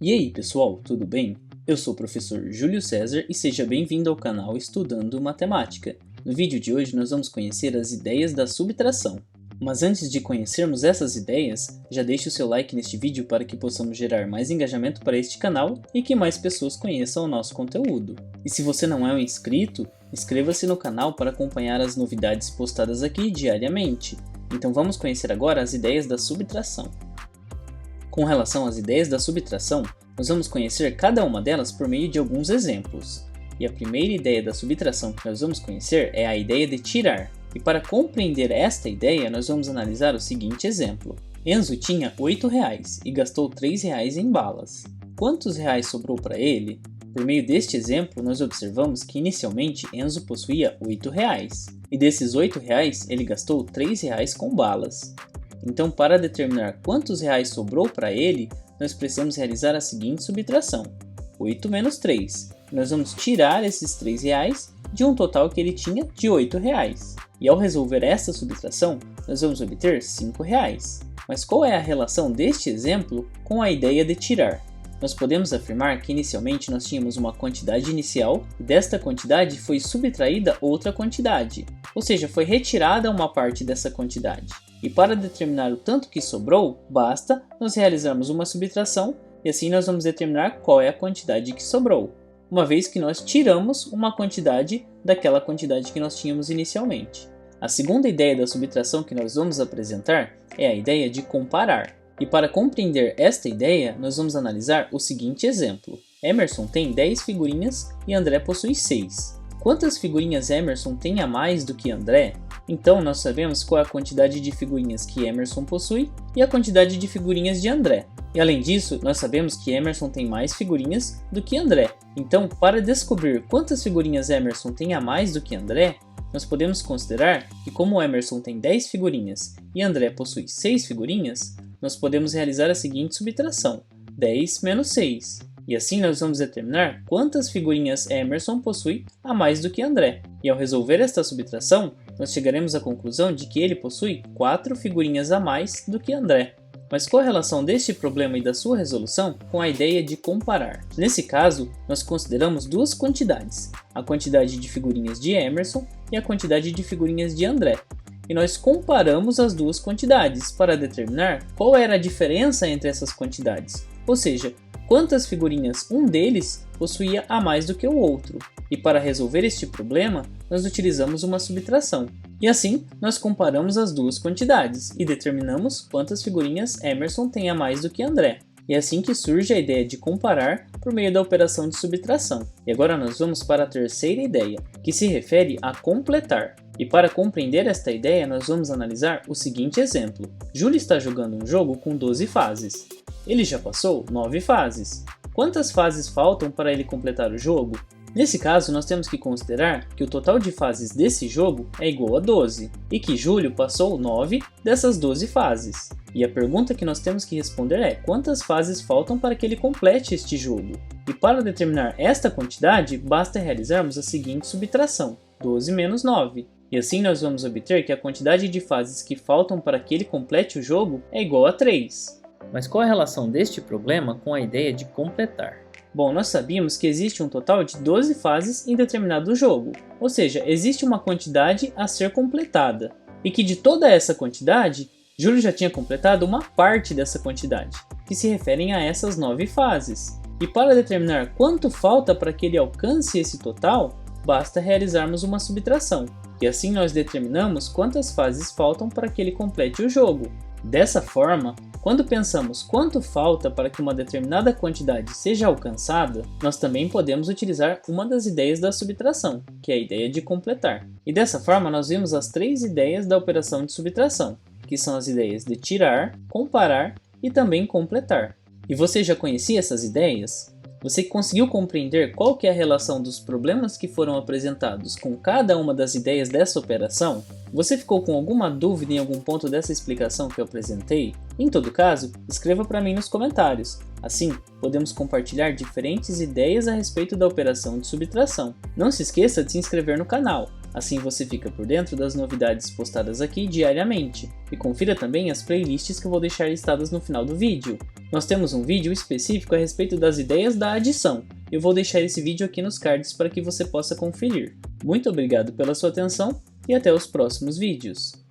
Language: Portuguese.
E aí pessoal, tudo bem? Eu sou o professor Júlio César e seja bem-vindo ao canal Estudando Matemática. No vídeo de hoje nós vamos conhecer as ideias da subtração. Mas antes de conhecermos essas ideias, já deixe o seu like neste vídeo para que possamos gerar mais engajamento para este canal e que mais pessoas conheçam o nosso conteúdo. E se você não é um inscrito, inscreva-se no canal para acompanhar as novidades postadas aqui diariamente. Então vamos conhecer agora as ideias da subtração. Com relação às ideias da subtração, nós vamos conhecer cada uma delas por meio de alguns exemplos. E a primeira ideia da subtração que nós vamos conhecer é a ideia de tirar. E para compreender esta ideia, nós vamos analisar o seguinte exemplo. Enzo tinha R$ 8,00 e gastou R$ 3,00 em balas. Quantos reais sobrou para ele? Por meio deste exemplo, nós observamos que inicialmente Enzo possuía R$ 8,00. E desses R$ 8,00, ele gastou R$ 3,00 com balas. Então, para determinar quantos reais sobrou para ele, nós precisamos realizar a seguinte subtração. 8 menos 3. Nós vamos tirar esses R$ 3,00 de um total que ele tinha de R$ 8,00. E ao resolver esta subtração, nós vamos obter R$ 5,00. Mas qual é a relação deste exemplo com a ideia de tirar? Nós podemos afirmar que inicialmente nós tínhamos uma quantidade inicial e desta quantidade foi subtraída outra quantidade, ou seja, foi retirada uma parte dessa quantidade. E para determinar o tanto que sobrou, basta nós realizarmos uma subtração e assim nós vamos determinar qual é a quantidade que sobrou, uma vez que nós tiramos uma quantidade daquela quantidade que nós tínhamos inicialmente. A segunda ideia da subtração que nós vamos apresentar é a ideia de comparar. E para compreender esta ideia, nós vamos analisar o seguinte exemplo. Emerson tem 10 figurinhas e André possui 6. Quantas figurinhas Emerson tem a mais do que André? Então nós sabemos qual é a quantidade de figurinhas que Emerson possui e a quantidade de figurinhas de André. E além disso, nós sabemos que Emerson tem mais figurinhas do que André. Então, para descobrir quantas figurinhas Emerson tem a mais do que André, nós podemos considerar que como Emerson tem 10 figurinhas e André possui 6 figurinhas, nós podemos realizar a seguinte subtração, 10 menos 6. E assim nós vamos determinar quantas figurinhas Emerson possui a mais do que André. E ao resolver esta subtração, nós chegaremos à conclusão de que ele possui 4 figurinhas a mais do que André. Mas qual a relação deste problema e da sua resolução com a ideia de comparar? Nesse caso, nós consideramos duas quantidades, a quantidade de figurinhas de Emerson e a quantidade de figurinhas de André. E nós comparamos as duas quantidades para determinar qual era a diferença entre essas quantidades, ou seja, quantas figurinhas um deles possuía a mais do que o outro. E para resolver este problema, nós utilizamos uma subtração. E assim, nós comparamos as duas quantidades e determinamos quantas figurinhas Emerson tem a mais do que André. E é assim que surge a ideia de comparar por meio da operação de subtração. E agora nós vamos para a terceira ideia, que se refere a completar. E para compreender esta ideia, nós vamos analisar o seguinte exemplo. Júlio está jogando um jogo com 12 fases. Ele já passou 9 fases. Quantas fases faltam para ele completar o jogo? Nesse caso, nós temos que considerar que o total de fases desse jogo é igual a 12, e que Júlio passou 9 dessas 12 fases. E a pergunta que nós temos que responder é quantas fases faltam para que ele complete este jogo? E para determinar esta quantidade, basta realizarmos a seguinte subtração, 12 menos 9. E assim nós vamos obter que a quantidade de fases que faltam para que ele complete o jogo é igual a 3. Mas qual a relação deste problema com a ideia de completar? Bom, nós sabíamos que existe um total de 12 fases em determinado jogo, ou seja, existe uma quantidade a ser completada, e que de toda essa quantidade, Júlio já tinha completado uma parte dessa quantidade, que se referem a essas 9 fases. E para determinar quanto falta para que ele alcance esse total, basta realizarmos uma subtração, e assim nós determinamos quantas fases faltam para que ele complete o jogo. Dessa forma, quando pensamos quanto falta para que uma determinada quantidade seja alcançada, nós também podemos utilizar uma das ideias da subtração, que é a ideia de completar. E dessa forma nós vimos as 3 ideias da operação de subtração, que são as ideias de tirar, comparar e também completar. E você já conhecia essas ideias? Você conseguiu compreender qual que é a relação dos problemas que foram apresentados com cada uma das ideias dessa operação? Você ficou com alguma dúvida em algum ponto dessa explicação que eu apresentei? Em todo caso, escreva para mim nos comentários. Assim, podemos compartilhar diferentes ideias a respeito da operação de subtração. Não se esqueça de se inscrever no canal. Assim você fica por dentro das novidades postadas aqui diariamente. E confira também as playlists que eu vou deixar listadas no final do vídeo. Nós temos um vídeo específico a respeito das ideias da adição. Eu vou deixar esse vídeo aqui nos cards para que você possa conferir. Muito obrigado pela sua atenção e até os próximos vídeos.